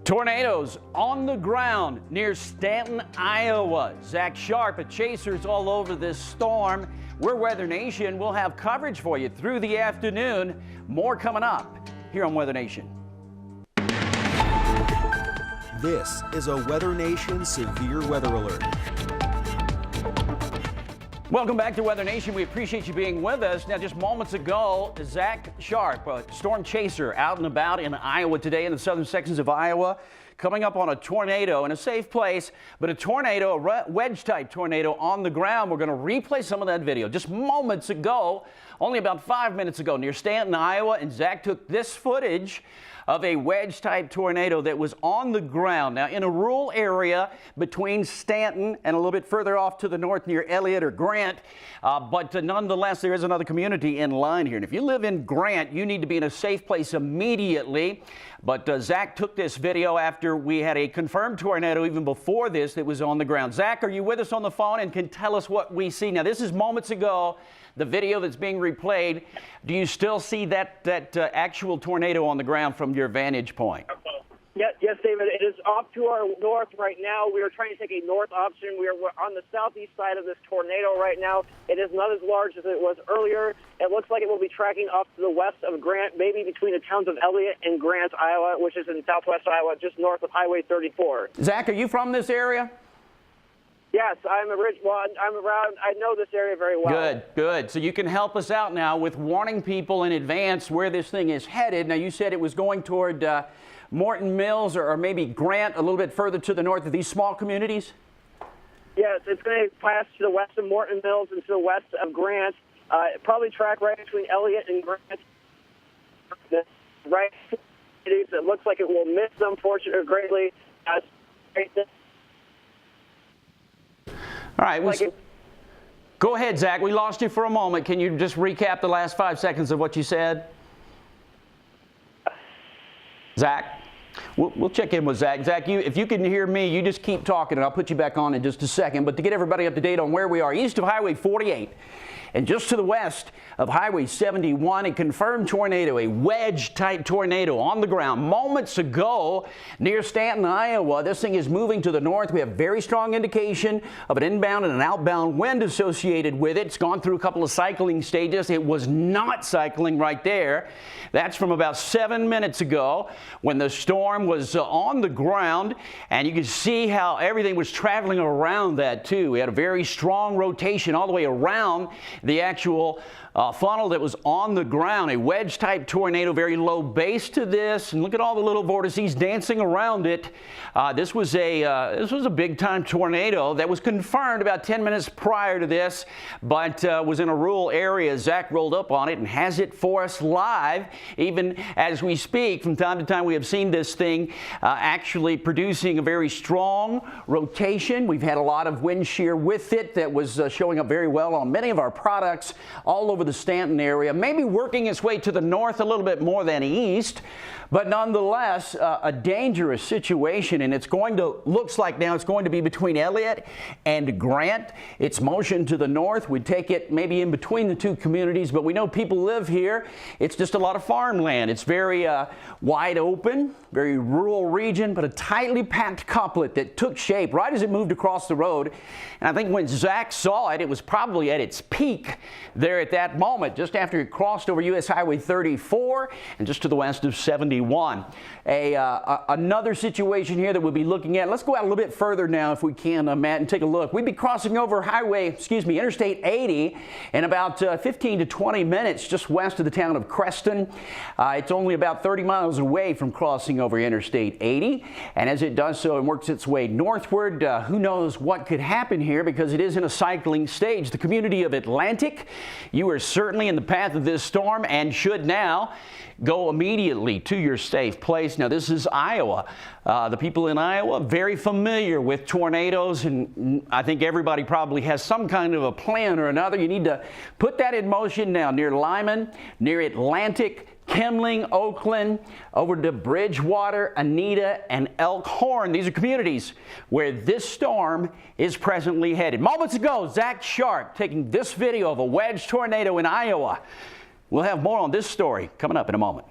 Tornadoes on the ground near Stanton, Iowa. Zach Sharpe, a chaser's all over this storm. We're Weather Nation. We'll have coverage for you through the afternoon. More coming up here on Weather Nation. This is a Weather Nation severe weather alert. Welcome back to Weather Nation. We appreciate you being with us. Now, just moments ago, Zach Sharpe, a storm chaser out and about in Iowa today in the southern sections of Iowa, coming up on a tornado in a safe place, but a tornado, a wedge-type tornado on the ground. We're going to replay some of that video just moments ago, only about 5 minutes ago, near Stanton, Iowa, and Zach took this footage of a wedge-type tornado that was on the ground. Now, in a rural area between Stanton and a little bit further off to the north near Elliott or Grant, but nonetheless, there is another community in line here. And if you live in Grant, you need to be in a safe place immediately. But Zach took this video after we had a confirmed tornado even before this that was on the ground. Zach, are you with us on the phone and can tell us what we see? Now, this is moments ago, the video that's being replayed. Do you still see that actual tornado on the ground from your vantage point? Yes, David. It is off to our north right now. We are trying to take a north option. We are on the southeast side of this tornado right now. It is not as large as it was earlier. It looks like it will be tracking off to the west of Grant, maybe between the towns of Elliott and Grant, Iowa, which is in southwest Iowa, just north of Highway 34. Zach, are you from this area? Yes, I'm around. I know this area very well. Good, good. So you can help us out now with warning people in advance where this thing is headed. Now, you said it was going toward Morton Mills or maybe Grant, a little bit further to the north of these small communities? Yes, it's going to pass to the west of Morton Mills and to the west of Grant. Probably track right between Elliott and Grant. Right, it looks like it will miss them, fortunately, greatly. All right. Go ahead, Zach. We lost you for a moment. Can you just recap the last 5 seconds of what you said? Zach? We'll check in with Zach. Zach, if you can hear me, you just keep talking, and I'll put you back on in just a second. But to get everybody up to date on where we are, east of Highway 48 and just to the west of Highway 71, a confirmed tornado, a wedge-type tornado on the ground moments ago near Stanton, Iowa. This thing is moving to the north. We have very strong indication of an inbound and an outbound wind associated with it. It's gone through a couple of cycling stages. It was not cycling right there. That's from about 7 minutes ago when the storm was on the ground, and you can see how everything was traveling around that too. We had a very strong rotation all the way around the actual funnel that was on the ground. A wedge-type tornado, very low base to this, and look at all the little vortices dancing around it. This was a big-time tornado that was confirmed about 10 minutes prior to this, but was in a rural area. Zach rolled up on it and has it for us live, even as we speak. From time to time, we have seen this thing actually producing a very strong rotation. We've had a lot of wind shear with it that was showing up very well on many of our products all over the Stanton area, maybe working its way to the north a little bit more than east, but nonetheless a dangerous situation. And looks like now it's going to be between Elliott and Grant. Its motion to the north would take it maybe in between the two communities, but we know people live here. It's just a lot of farmland. It's very wide open, very rural region, but a tightly packed couplet that took shape right as it moved across the road. And I think when Zach saw it, it was probably at its peak there at that moment, just after it crossed over US Highway 34 and just to the west of 71. Another situation here that we'll be looking at. Let's go out a little bit further now if we can, Matt, and take a look. We'd be crossing over Interstate 80 in about 15 to 20 minutes just west of the town of Creston. It's only about 30 miles away from crossing over Interstate 80. And as it does so and works its way northward, who knows what could happen here because it is in a cycling stage. The community of Atlantic, you are certainly in the path of this storm and should now go immediately to your safe place. Now, this is Iowa. The people in Iowa very familiar with tornadoes, and I think everybody probably has some kind of a plan or another. You need to put that in motion now near Lyman, near Atlantic, Kimling, Oakland, over to Bridgewater, Anita, and Elkhorn. These are communities where this storm is presently headed. Moments ago, Zach Sharpe taking this video of a wedge tornado in Iowa. We'll have more on this story coming up in a moment.